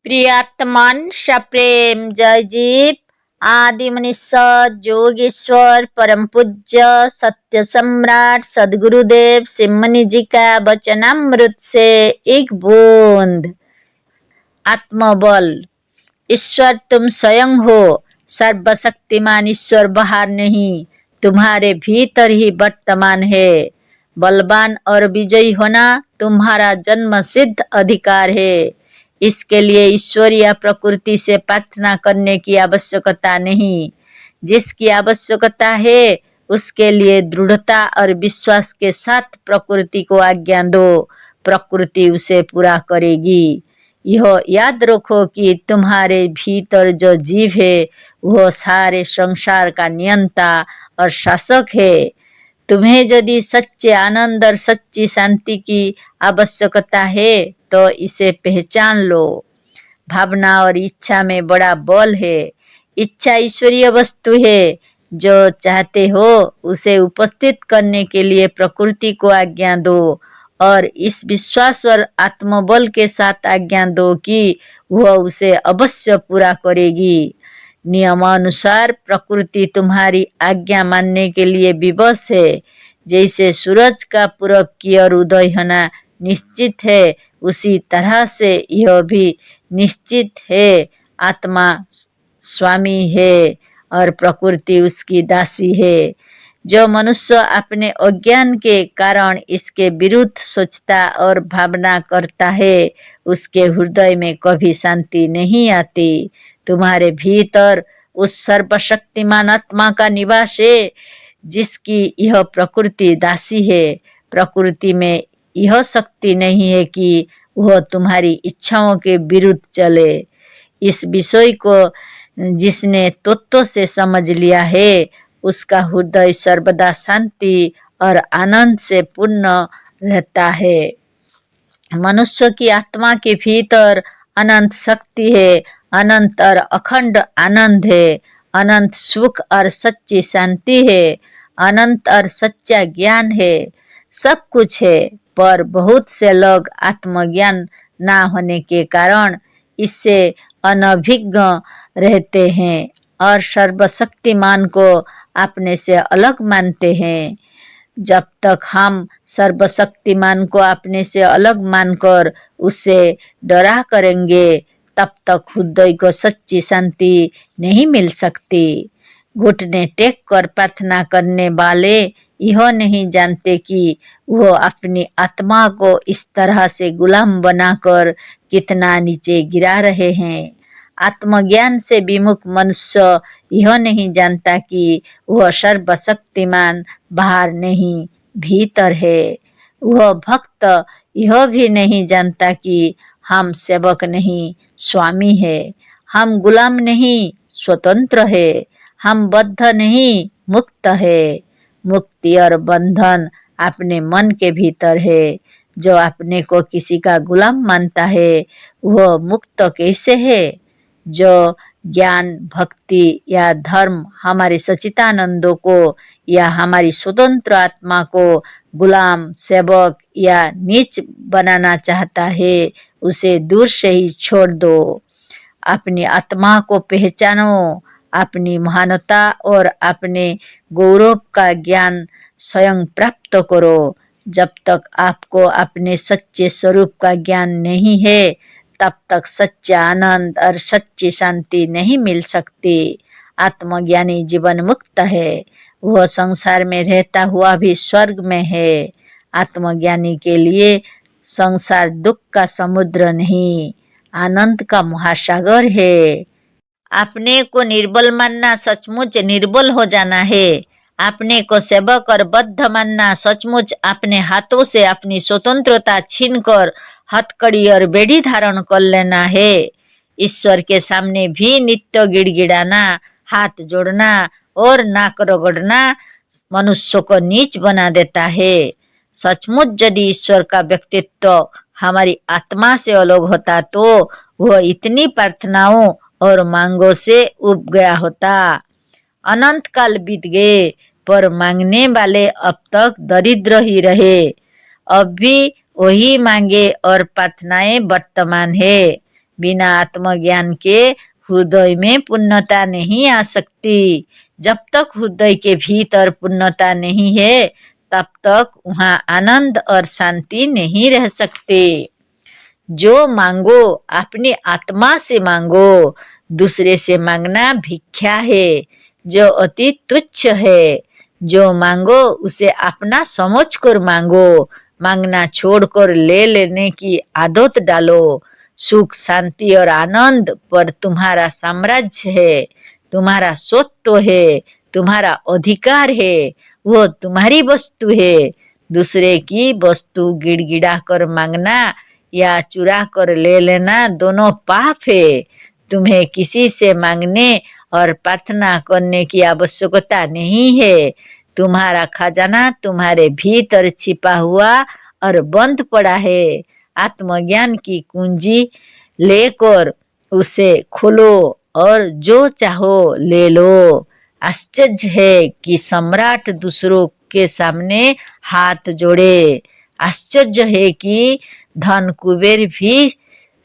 प्रियात्मन सप्रेम जय जीव आदि मनीषा जोगेश्वर परम पूज्य सत्य सम्राट सदगुरुदेव सिमनी जी का वचनामृत से एक बूंद। आत्मबल। ईश्वर तुम स्वयं हो। सर्वशक्तिमान ईश्वर बाहर नहीं, तुम्हारे भीतर ही वर्तमान है। बलवान और विजयी होना तुम्हारा जन्म सिद्ध अधिकार है। इसके लिए ईश्वर या प्रकृति से प्रार्थना करने की आवश्यकता नहीं। जिसकी आवश्यकता है उसके लिए दृढ़ता और विश्वास के साथ प्रकृति को आज्ञा दो, प्रकृति उसे पूरा करेगी। यह याद रखो कि तुम्हारे भीतर जो जीव है वह सारे संसार का नियंता और शासक है। तुम्हें यदि सच्चे आनंद और सच्ची शांति की आवश्यकता है तो इसे पहचान लो। भावना और इच्छा में बड़ा बल है। इच्छा ईश्वरीय वस्तु है। जो चाहते हो उसे उपस्थित करने के लिए प्रकृति को आज्ञा दो और इस विश्वास और आत्मबल के साथ आज्ञा दो कि वह उसे अवश्य पूरा करेगी। नियमानुसार प्रकृति तुम्हारी आज्ञा मानने के लिए विवश है। जैसे सूरज का पूरब की ओर उदय होना निश्चित है, उसी तरह से यह भी निश्चित है। आत्मा स्वामी है और प्रकृति उसकी दासी है। जो मनुष्य अपने अज्ञान के कारण इसके विरुद्ध सोचता और भावना करता है उसके हृदय में कभी शांति नहीं आती। तुम्हारे भीतर उस सर्वशक्तिमान आत्मा का निवास है जिसकी यह प्रकृति दासी है। प्रकृति में यह शक्ति नहीं है कि वह तुम्हारी इच्छाओं के विरुद्ध चले। इस विषय को जिसने तत्व से समझ लिया है उसका हृदय सर्वदा शांति और आनंद से पूर्ण रहता है। मनुष्य की आत्मा के भीतर अनंत शक्ति है, अनंत और अखंड आनंद है, अनंत सुख और सच्ची शांति है, अनंत और सच्चा ज्ञान है। सब कुछ है, पर बहुत से लोग आत्मज्ञान ना होने के कारण इससे अनभिज्ञ रहते हैं और सर्वशक्तिमान को अपने से अलग मानते हैं। जब तक हम सर्वशक्तिमान को अपने से अलग मानकर उससे डरा करेंगे तब तक हृदय को सच्ची शांति नहीं मिल सकती। घुटने टेक कर प्रार्थना करने वाले यह नहीं जानते कि वह अपनी आत्मा को इस तरह से गुलाम बनाकर कितना नीचे गिरा रहे हैं। आत्मज्ञान से विमुख मनुष्य यह नहीं जानता कि वह सर्वशक्तिमान बाहर नहीं भीतर है। वह भक्त यह भी नहीं जानता कि हम सेवक नहीं स्वामी है, हम गुलाम नहीं स्वतंत्र है, हम बद्ध नहीं मुक्त है। मुक्ति और बंधन अपने मन के भीतर है। जो अपने को किसी का गुलाम मानता है वह मुक्त कैसे है? जो ज्ञान भक्ति या धर्म हमारे सच्चिदानंदों को या हमारी स्वतंत्र आत्मा को गुलाम सेवक या नीच बनाना चाहता है उसे दूर से ही छोड़ दो। अपनी आत्मा को पहचानो, अपनी महानता और अपने गौरव का ज्ञान स्वयं प्राप्त करो। जब तक आपको अपने सच्चे स्वरूप का ज्ञान नहीं है तब तक सच्चा आनंद और सच्ची शांति नहीं मिल सकती। आत्मज्ञानी जीवन मुक्त है। वह संसार में रहता हुआ भी स्वर्ग में है। आत्मज्ञानी के लिए संसार दुख का समुद्र नहीं, आनंद का महासागर है। अपने को निर्बल मानना सचमुच निर्बल हो जाना है। अपने को सेवक और बद्ध मानना सचमुच अपने हाथों से अपनी स्वतंत्रता छीनकर हथकड़ी और बेड़ी धारण कर लेना है। ईश्वर के सामने भी नित्य गिड़गिड़ाना, हाथ जोड़ना और नाक रगड़ना मनुष्य को नीच बना देता है। सचमुच यदि ईश्वर का व्यक्तित्व हमारी आत्मा से अलग होता तो वह इतनी प्रार्थनाओं और मांगों से उब गया होता। अनंत काल बीत गए पर मांगने वाले अब तक दरिद्र ही रहे। अब भी वही मांगे और प्रार्थनाएं वर्तमान है। बिना आत्मज्ञान के हृदय में पूर्णता नहीं आ सकती। जब तक हृदय के भीतर पूर्णता नहीं है तब तक वहाँ आनंद और शांति नहीं रह सकते। जो मांगो अपनी आत्मा से मांगो, दूसरे से मांगना भिक्षा है जो अति तुच्छ है। जो मांगो उसे अपना समझकर मांगो, मांगना छोड़कर ले लेने की आदत डालो। सुख शांति और आनंद पर तुम्हारा साम्राज्य है, तुम्हारा स्वत्व है, तुम्हारा अधिकार है, वो तुम्हारी वस्तु है। दूसरे की वस्तु गिड़गिड़ा कर मांगना या चुरा कर ले लेना दोनों पाप है। तुम्हें किसी से मांगने और प्रार्थना करने की आवश्यकता नहीं है। तुम्हारा खजाना तुम्हारे भीतर छिपा हुआ और बंद पड़ा है। आत्मज्ञान की कुंजी लेकर उसे खोलो और जो चाहो ले लो। आश्चर्य है कि सम्राट दूसरों के सामने हाथ जोड़े। आश्चर्य है कि धन कुबेर भी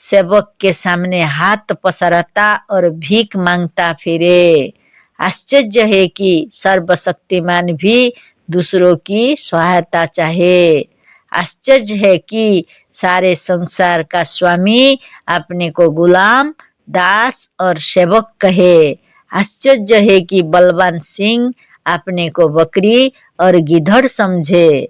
सेवक के सामने हाथ पसारता और भीख मांगता फिरे। आश्चर्य है कि सर्वशक्तिमान भी दूसरों की सहायता चाहे। आश्चर्य है कि सारे संसार का स्वामी अपने को गुलाम, दास और सेवक कहे। आश्चर्य है कि बलवान सिंह अपने को बकरी और गिधड़ समझे।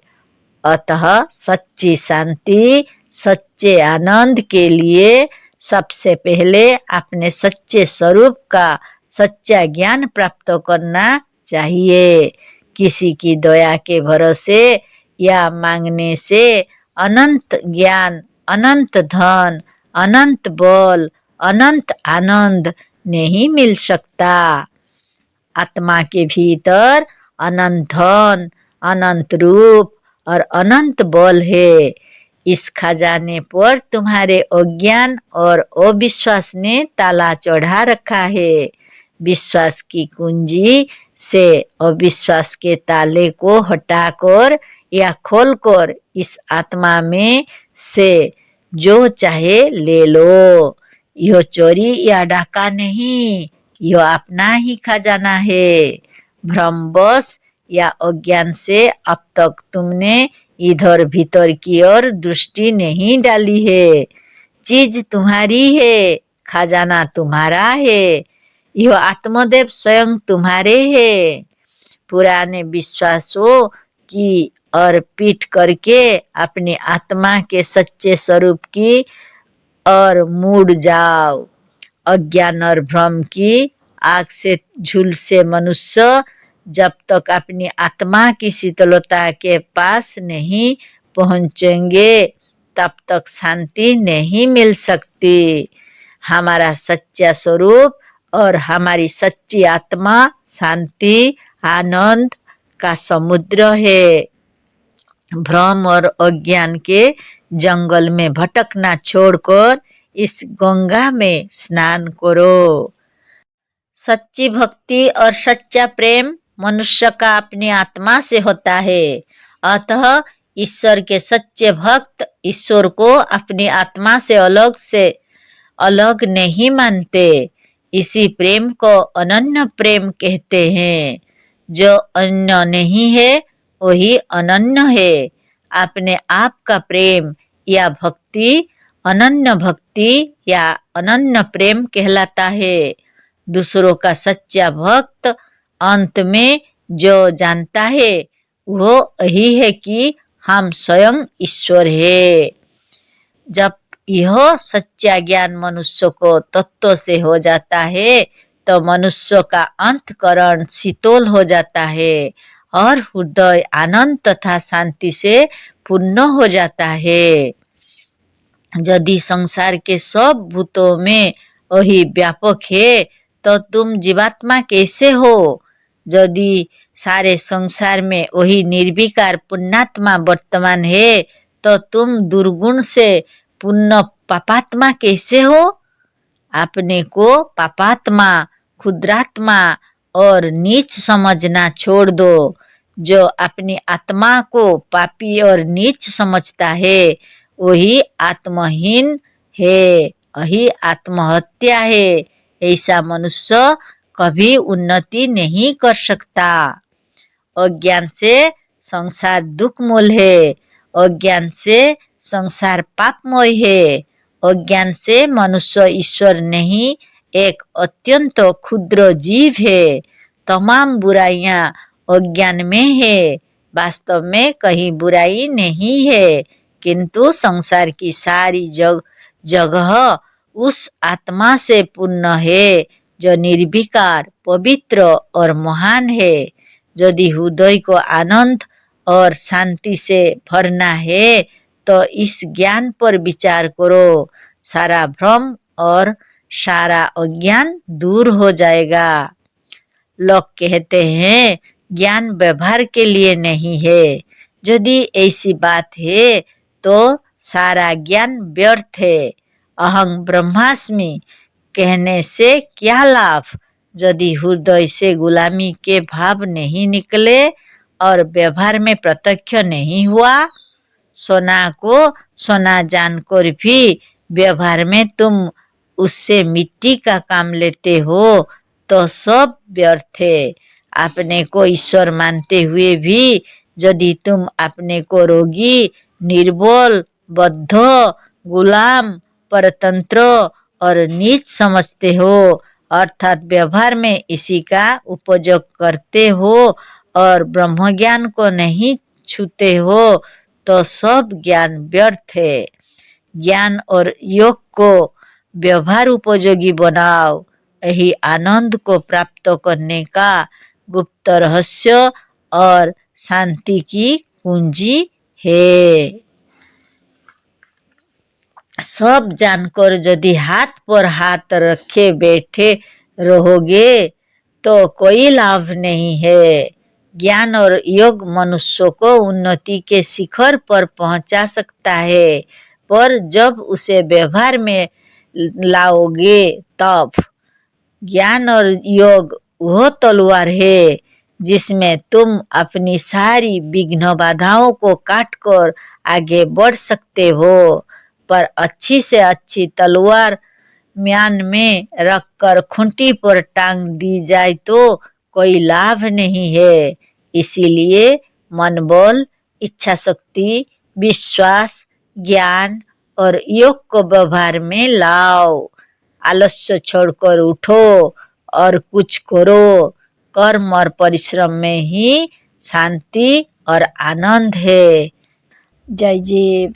अतः सच्ची शांति, सच्चे आनंद के लिए सबसे पहले अपने सच्चे स्वरूप का सच्चा ज्ञान प्राप्त करना चाहिए। किसी की दया के भरोसे या मांगने से अनंत ज्ञान, अनंत धन, अनंत बल, अनंत आनंद नहीं मिल सकता। आत्मा के भीतर अनंत धन, अनंत रूप और अनंत बल है। इस खजाने पर तुम्हारे अज्ञान और अविश्वास ने ताला चढ़ा रखा है। विश्वास की कुंजी से अविश्वास के ताले को हटाकर या खोलकर इस आत्मा में से जो चाहे ले लो। यह चोरी या डाका नहीं, यह अपना ही खजाना है। भ्रमवश या अज्ञान से अब तक तुमने इधर भीतर की ओर दृष्टि नहीं डाली है। चीज तुम्हारी है, खजाना तुम्हारा है, यह आत्मदेव स्वयं तुम्हारे है। पुराने विश्वासों की और पीठ करके अपनी आत्मा के सच्चे स्वरूप की और मुड़ जाओ। अज्ञान और भ्रम की आग से झुलसे मनुष्य जब तक अपनी आत्मा की शीतलता के पास नहीं पहुंचेंगे तब तक शांति नहीं मिल सकती। हमारा सच्चा स्वरूप और हमारी सच्ची आत्मा शांति, आनंद का समुद्र है। भ्रम और अज्ञान के जंगल में भटकना छोड़कर इस गंगा में स्नान करो। सच्ची भक्ति और सच्चा प्रेम मनुष्य का अपनी आत्मा से होता है। अतः ईश्वर के सच्चे भक्त ईश्वर को अपनी आत्मा से अलग नहीं मानते। इसी प्रेम को अनन्य प्रेम कहते हैं। जो अन्य नहीं है वही अनन्य है। अपने आप का प्रेम या भक्ति अनन्य भक्ति या अनन्य प्रेम कहलाता है। दूसरों का सच्चा भक्त अंत में जो जानता है वो यही है कि हम स्वयं ईश्वर है। जब यह सच्चा ज्ञान मनुष्य को तत्व से हो जाता है तो मनुष्य का अंतकरण शीतल हो जाता है और हृदय आनंद तथा शांति से पूर्ण हो जाता है। यदि संसार के सब भूतों में वही व्यापक है तो तुम जीवात्मा कैसे हो? यदि सारे संसार में वही निर्विकार पुण्यात्मा वर्तमान है तो तुम दुर्गुण से पुण्य पापात्मा कैसे हो? अपने को पापात्मा, क्षुद्रात्मा और नीच समझना छोड़ दो। जो अपनी आत्मा को पापी और नीच समझता है वही आत्महीन है यही आत्महत्या है। ऐसा मनुष्य कभी उन्नति नहीं कर सकता। अज्ञान से संसार दुख मूल है। अज्ञान से संसार पापमय है। अज्ञान से मनुष्य ईश्वर नहीं, एक अत्यंत क्षुद्र जीव है। तमाम बुराइयां अज्ञान में है। वास्तव में कहीं बुराई नहीं है, किंतु संसार की सारी जगह उस आत्मा से पूर्ण है जो निर्विकार, पवित्र और महान है। यदि हृदय को आनंद और शांति से भरना है तो इस ज्ञान पर विचार करो। सारा भ्रम और सारा अज्ञान दूर हो जाएगा। लोग कहते हैं ज्ञान व्यवहार के लिए नहीं है। यदि ऐसी बात है तो सारा ज्ञान व्यर्थ है। अहं ब्रह्मास्मि कहने से क्या लाभ, यदि हृदय से गुलामी के भाव नहीं निकले और व्यवहार में प्रत्यक्ष नहीं हुआ। सोना को सोना जानकर भी व्यवहार में तुम उससे मिट्टी का काम लेते हो तो सब व्यर्थ है। अपने को ईश्वर मानते हुए भी यदि तुम अपने को रोगी, निर्बल, बद्ध, गुलाम, परतंत्र और नीच समझते हो, अर्थात व्यवहार में इसी का उपयोग करते हो और ब्रह्म ज्ञान को नहीं छूते हो तो सब ज्ञान व्यर्थ है। ज्ञान और योग को व्यवहार उपयोगी बनाओ। यही आनंद को प्राप्त करने का गुप्त रहस्य और शांति की कुंजी है। सब जानकर यदि हाथ पर हाथ रखे बैठे रहोगे तो कोई लाभ नहीं है। ज्ञान और योग मनुष्य को उन्नति के शिखर पर पहुंचा सकता है, पर जब उसे व्यवहार में लाओगे तब। ज्ञान और योग वह तलवार है जिसमें तुम अपनी सारी विघ्न बाधाओं को काटकर आगे बढ़ सकते हो, पर अच्छी से अच्छी तलवार म्यान में रखकर खूंटी पर टांग दी जाए तो कोई लाभ नहीं है। इसीलिए मनबल, इच्छा शक्ति, विश्वास, ज्ञान और योग को व्यवहार में लाओ। आलस्य छोड़कर उठो और कुछ करो। कर्म और परिश्रम में ही शांति और आनंद है। जय जीव।